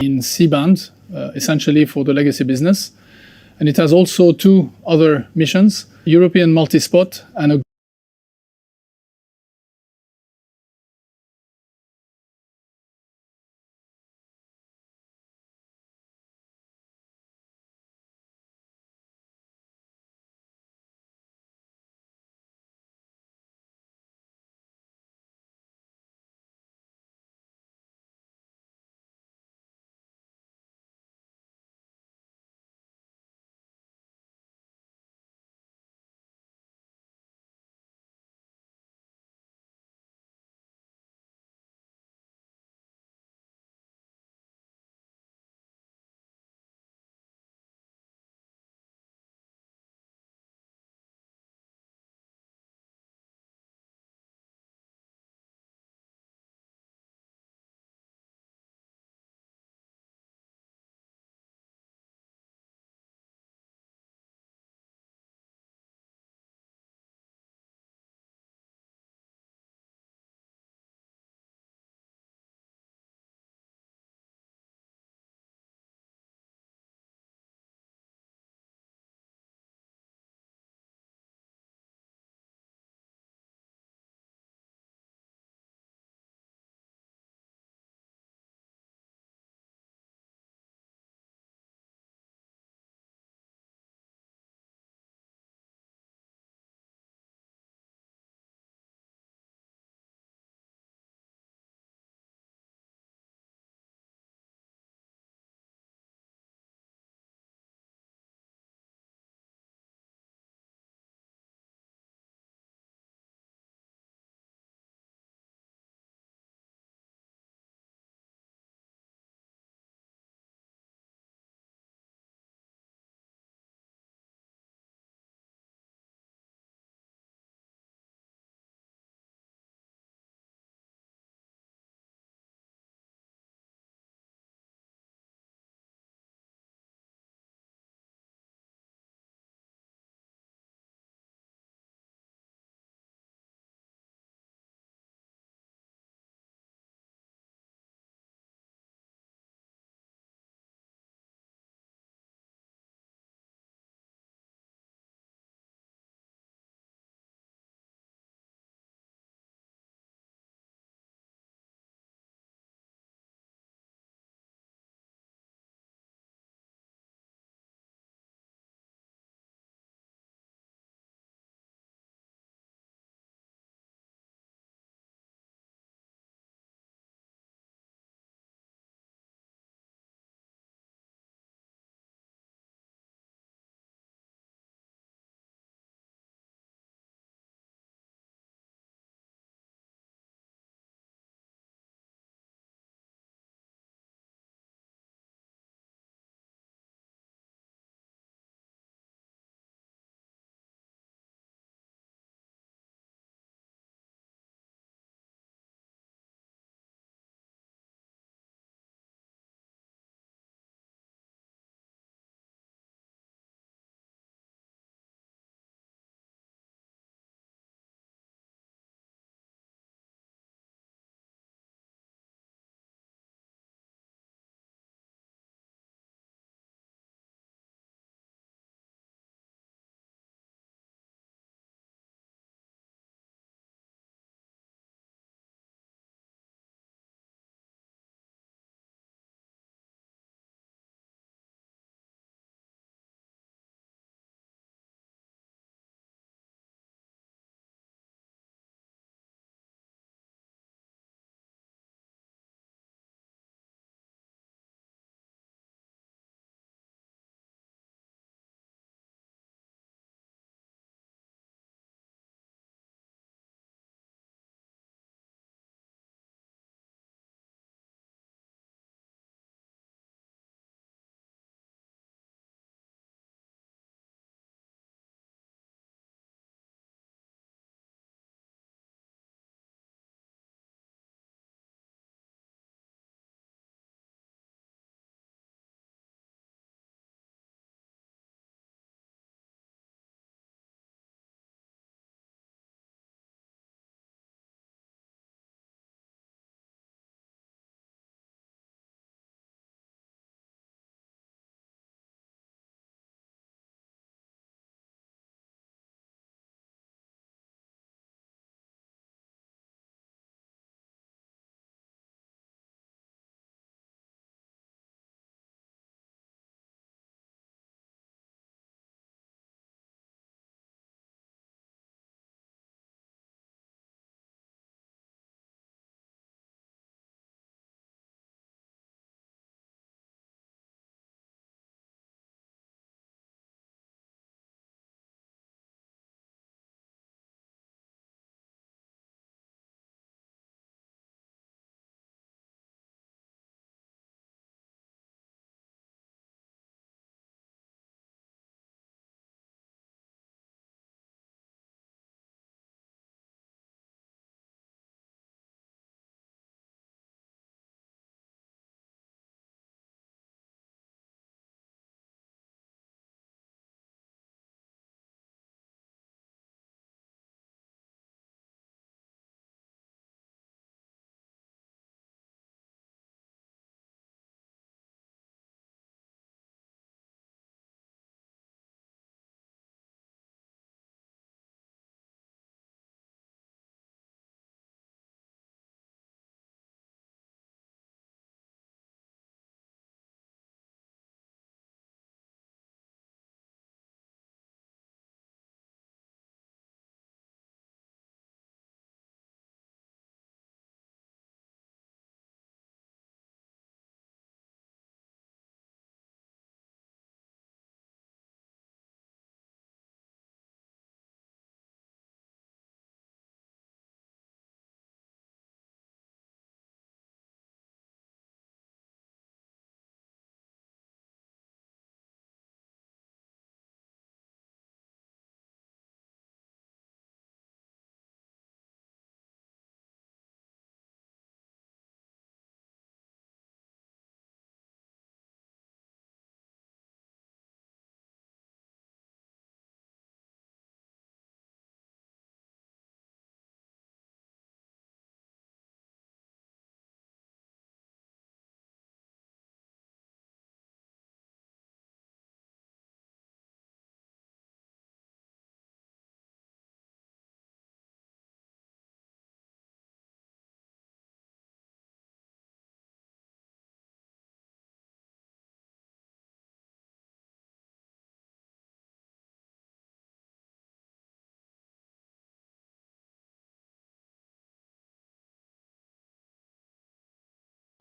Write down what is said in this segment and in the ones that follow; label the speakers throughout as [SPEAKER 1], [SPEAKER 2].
[SPEAKER 1] in C-band, essentially for the legacy business. And it has also two other missions, European multi-spot and a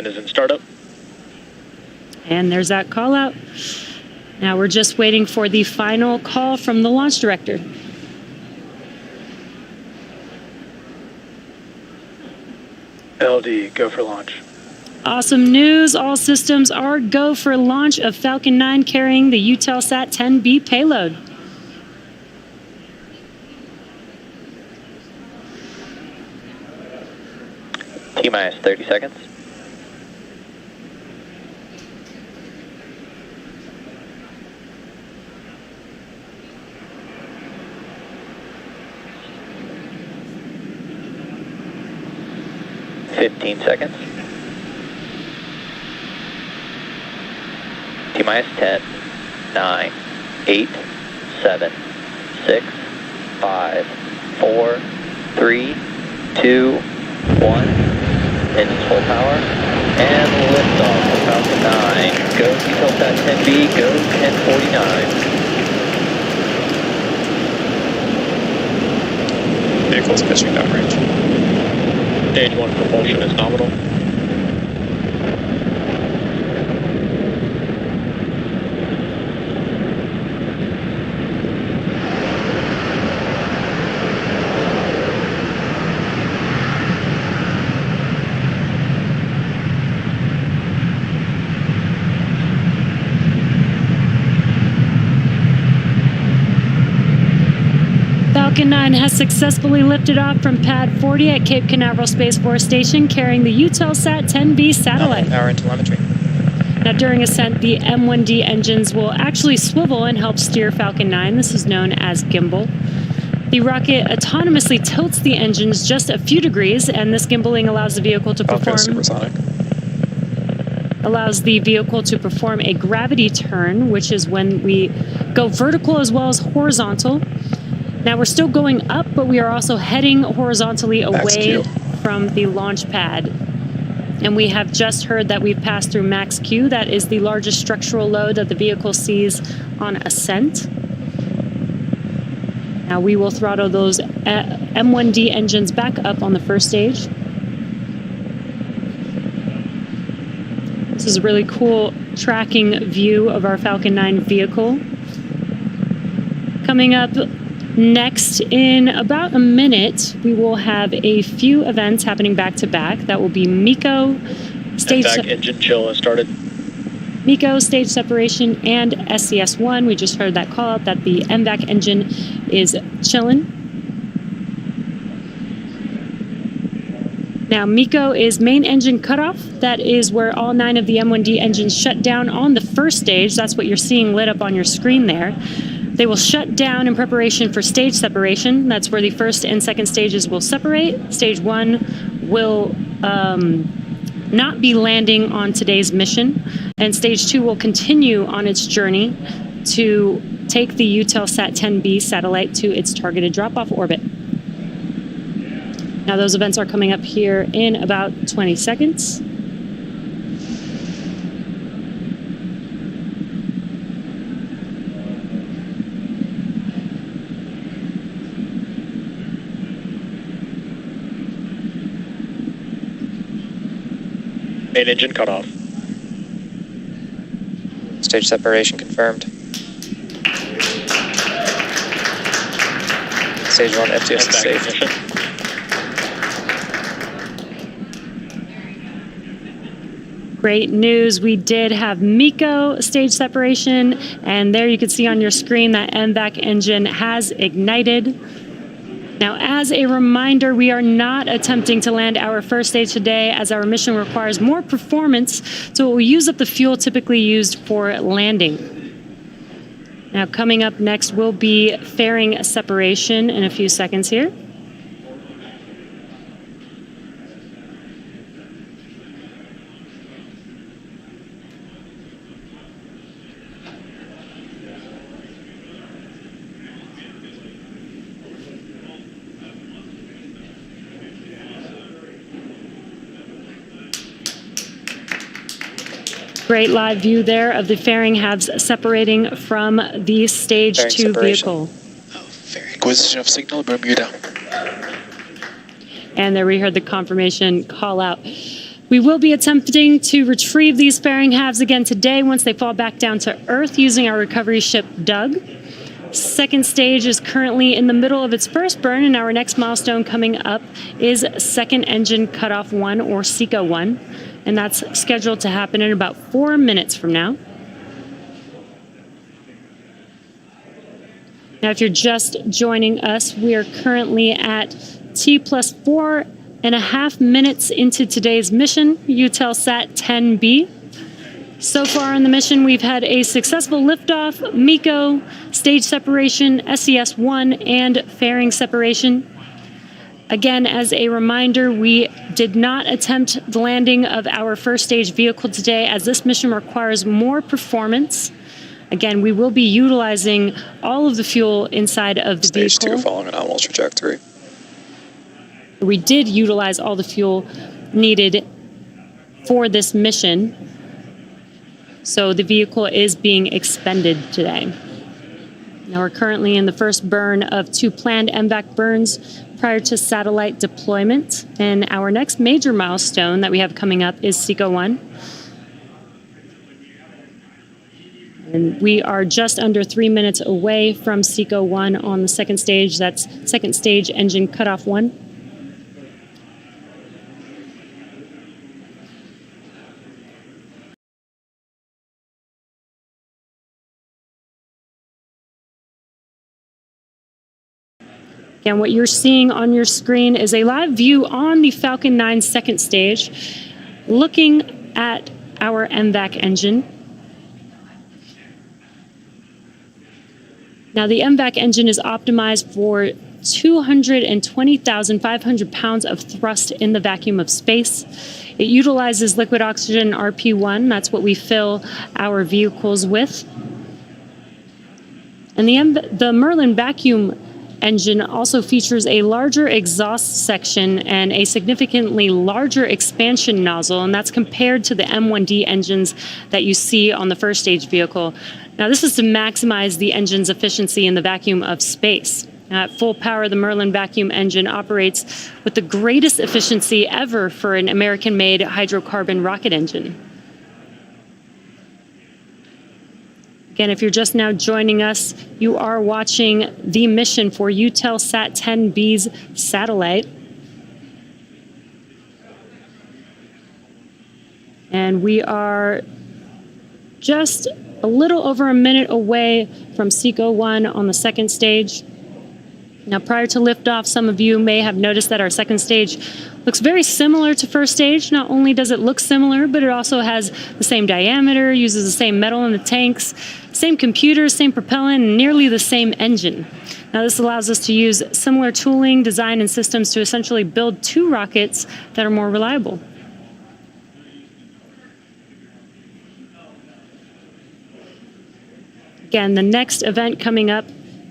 [SPEAKER 2] and is in startup.
[SPEAKER 3] And there's that call out. Now we're just waiting for the final call from the launch director.
[SPEAKER 2] LD, go for launch.
[SPEAKER 3] Awesome news. All systems are go for launch of Falcon 9 carrying the Eutelsat 10B payload.
[SPEAKER 4] T-minus 30 seconds. Fifteen seconds. T-minus 10, 9, 8, 7, 6, 5, 4, 3, 2, 1. Engines full power. And liftoff of Falcon 9. Go Eutelsat 10B, go 1049.
[SPEAKER 2] Vehicle's pitching downrange. Stage 1 propulsion is nominal.
[SPEAKER 3] Falcon 9 has successfully lifted off from Pad 40 at Cape Canaveral Space Force Station, carrying the Eutelsat 10B satellite.
[SPEAKER 2] Power and telemetry.
[SPEAKER 3] Now, during ascent, the M1D engines will actually swivel and help steer Falcon 9. This is known as gimbal. The rocket autonomously tilts the engines just a few degrees, and this gimbaling allows the vehicle to perform a gravity turn, which is when we go vertical as well as horizontal. Now we're still going up, but we are also heading horizontally away from the launch pad. And we have just heard that we've passed through max Q. That is the largest structural load that the vehicle sees on ascent. Now we will throttle those M1D engines back up on the first stage. This is a really cool tracking view of our Falcon 9 vehicle. Coming up next, in about a minute, we will have a few events happening back to back. That will be MECO,
[SPEAKER 2] engine chill has started.
[SPEAKER 3] MECO, stage separation, and SCS-1. We just heard that call out that the MVAC engine is chilling. Now, MECO is main engine cutoff. That is where all 9 of the M1D engines shut down on the first stage. That's what you're seeing lit up on your screen there. They will shut down in preparation for stage separation. That's where the first and second stages will separate. Stage 1 will not be landing on today's mission, and stage 2 will continue on its journey to take the Eutelsat 10B satellite to its targeted drop-off orbit. Now those events are coming up here in about 20 seconds.
[SPEAKER 2] Main engine cut off.
[SPEAKER 5] Stage separation confirmed. Stage 1 FTS is safe.
[SPEAKER 3] Great news. We did have MECO stage separation, and there you can see on your screen that MVAC engine has ignited. Now, as a reminder, we are not attempting to land our first stage today, as our mission requires more performance, so it will use up the fuel typically used for landing. Now, coming up next will be fairing separation in a few seconds here. Great live view there of the fairing halves separating from the stage
[SPEAKER 5] Fairing
[SPEAKER 3] 2
[SPEAKER 5] separation.
[SPEAKER 3] vehicle.
[SPEAKER 2] Acquisition of signal, Bermuda.
[SPEAKER 3] And there we heard the confirmation call out. We will be attempting to retrieve these fairing halves again today once they fall back down to Earth using our recovery ship Doug. Second stage is currently in the middle of its first burn, and our next milestone coming up is second engine cutoff 1, or SECO 1, and that's scheduled to happen in about 4 minutes from now. Now, if you're just joining us, we are currently at T plus 4.5 minutes into today's mission, Eutelsat 10B. So far on the mission, we've had a successful liftoff, MECO, stage separation, SES-1, and fairing separation. Again, as a reminder, we did not attempt the landing of our first stage vehicle today, as this mission requires more performance. Again, we will be utilizing all of the fuel inside of the
[SPEAKER 5] Stage
[SPEAKER 3] vehicle.
[SPEAKER 5] 2 following a nominal trajectory.
[SPEAKER 3] We did utilize all the fuel needed for this mission, so the vehicle is being expended today. Now we're currently in the first burn of 2 planned MVAC burns prior to satellite deployment, and our next major milestone that we have coming up is SECO 1. And we are just under 3 minutes away from SECO 1 on the second stage. That's second stage engine cutoff 1. Again, what you're seeing on your screen is a live view on the Falcon 9 second stage, looking at our MVAC engine. Now, the MVAC engine is optimized for 220,500 pounds of thrust in the vacuum of space. It utilizes liquid oxygen RP1. That's what we fill our vehicles with. And the Merlin vacuum engine also features a larger exhaust section and a significantly larger expansion nozzle, and that's compared to the M1D engines that you see on the first stage vehicle. Now, this is to maximize the engine's efficiency in the vacuum of space. At full power, the Merlin vacuum engine operates with the greatest efficiency ever for an American-made hydrocarbon rocket engine. Again, if you're just now joining us, you are watching the mission for Eutelsat 10B's satellite. And we are just a little over a minute away from SECO 1 on the second stage. Now, prior to liftoff, some of you may have noticed that our second stage looks very similar to first stage. Not only does it look similar, but it also has the same diameter, uses the same metal in the tanks, same computers, same propellant, and nearly the same engine. Now, this allows us to use similar tooling, design, and systems to essentially build 2 rockets that are more reliable. Again, the next event coming up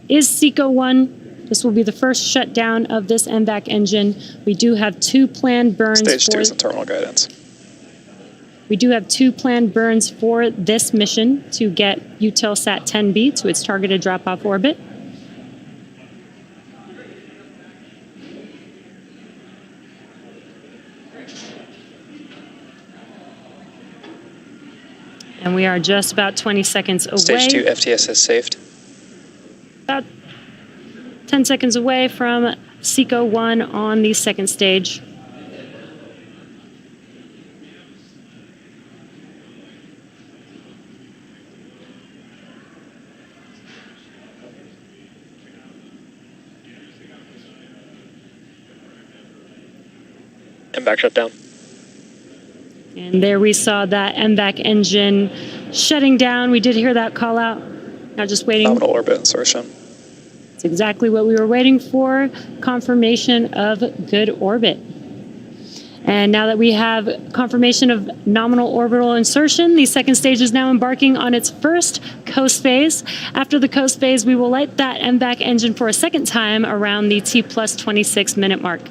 [SPEAKER 3] is SECO 1. This will be the first shutdown of this MVAC engine. We do have 2 planned burns.
[SPEAKER 5] Stage 2 is the terminal guidance.
[SPEAKER 3] We do have 2 planned burns for this mission to get Eutelsat 10B to its targeted drop-off orbit. And we are just about 20 seconds away.
[SPEAKER 5] Stage 2 FTS is saved.
[SPEAKER 3] About 10 seconds away from SECO 1 on the second stage.
[SPEAKER 2] MVAC shutdown.
[SPEAKER 3] And there we saw that MVAC engine shutting down. We did hear that call out. Now just waiting.
[SPEAKER 5] Nominal orbit insertion.
[SPEAKER 3] It's exactly what we were waiting for, confirmation of good orbit. And now that we have confirmation of nominal orbital insertion, the second stage is now embarking on its first coast phase. After the coast phase, we will light that MVAC engine for a second time around the T plus 26 minute mark.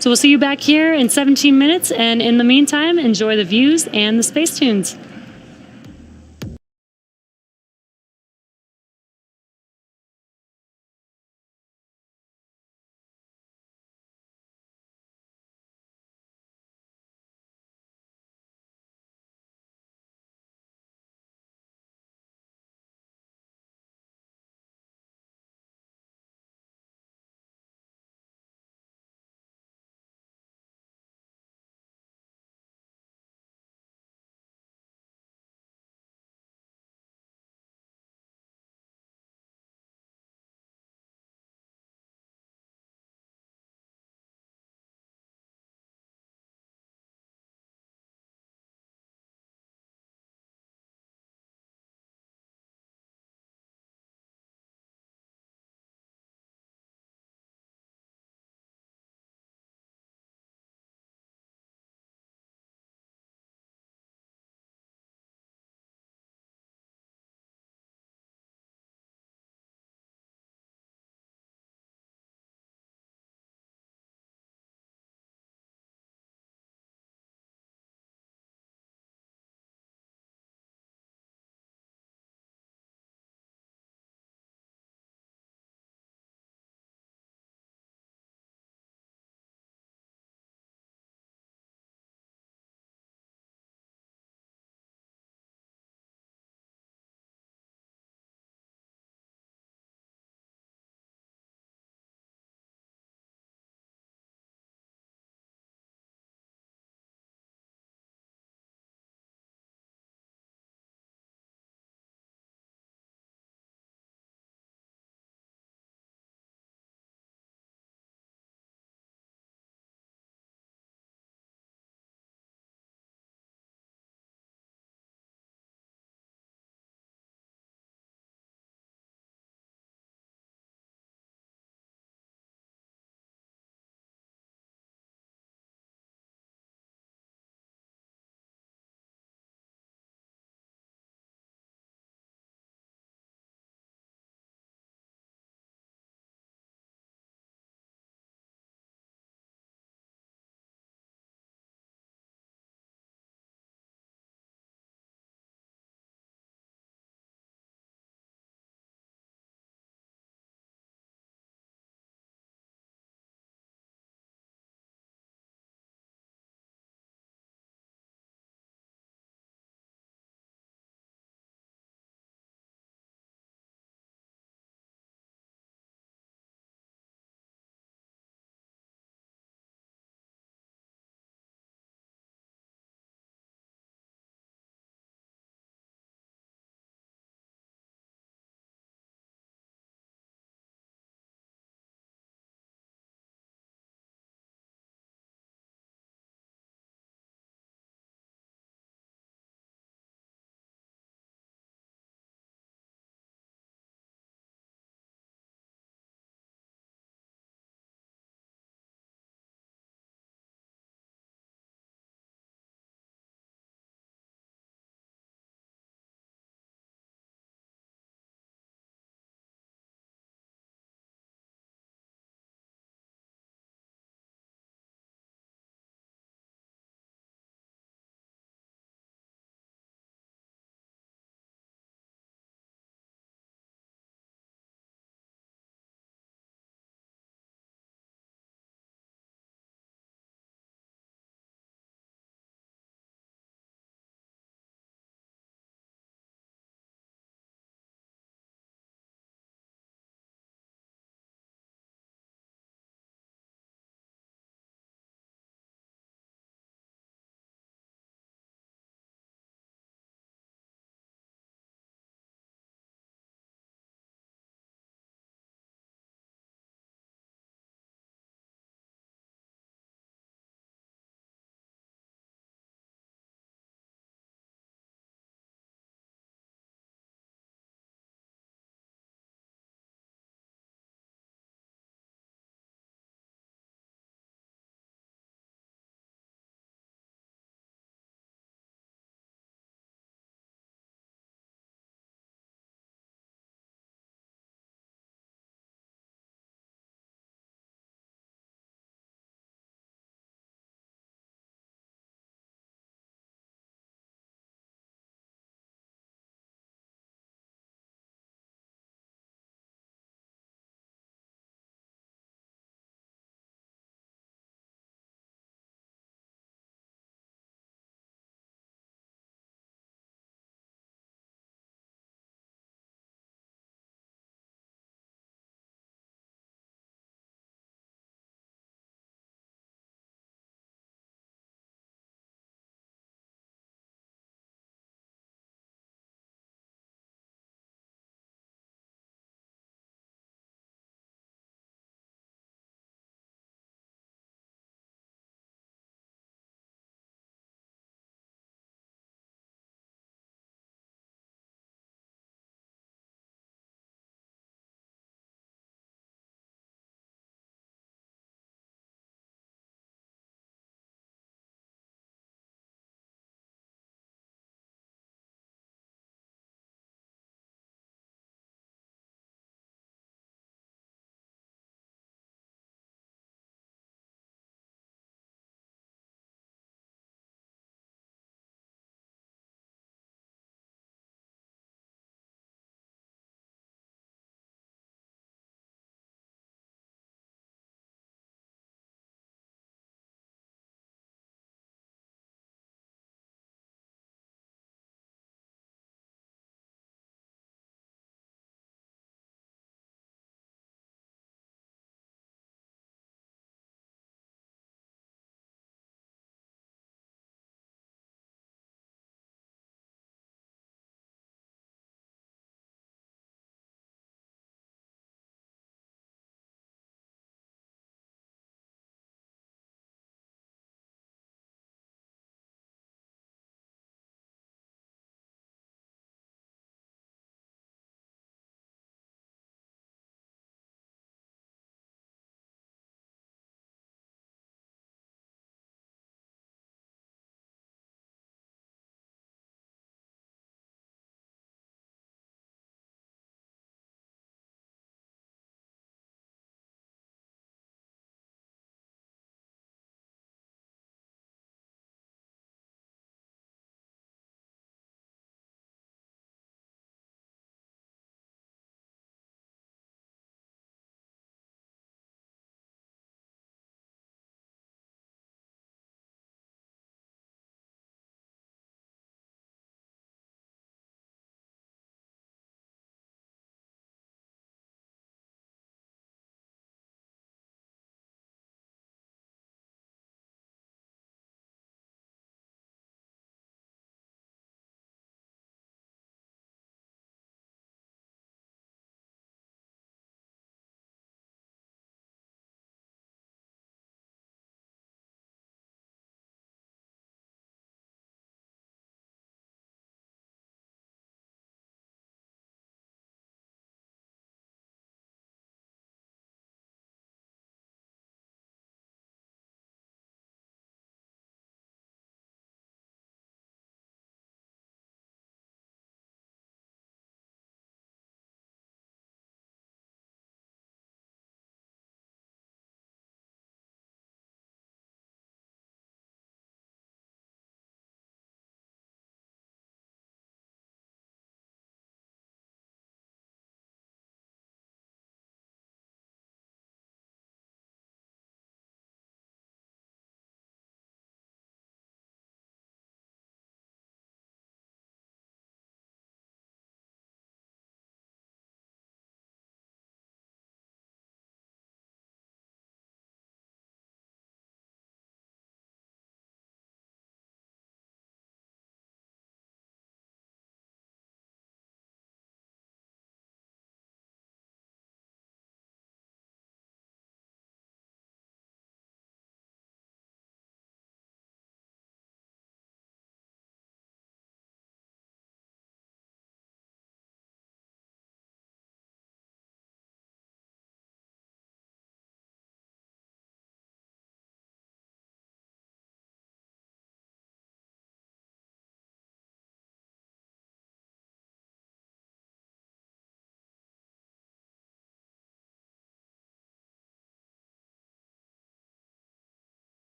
[SPEAKER 3] So we'll see you back here in 17 minutes, and in the meantime, enjoy the views and the space tunes.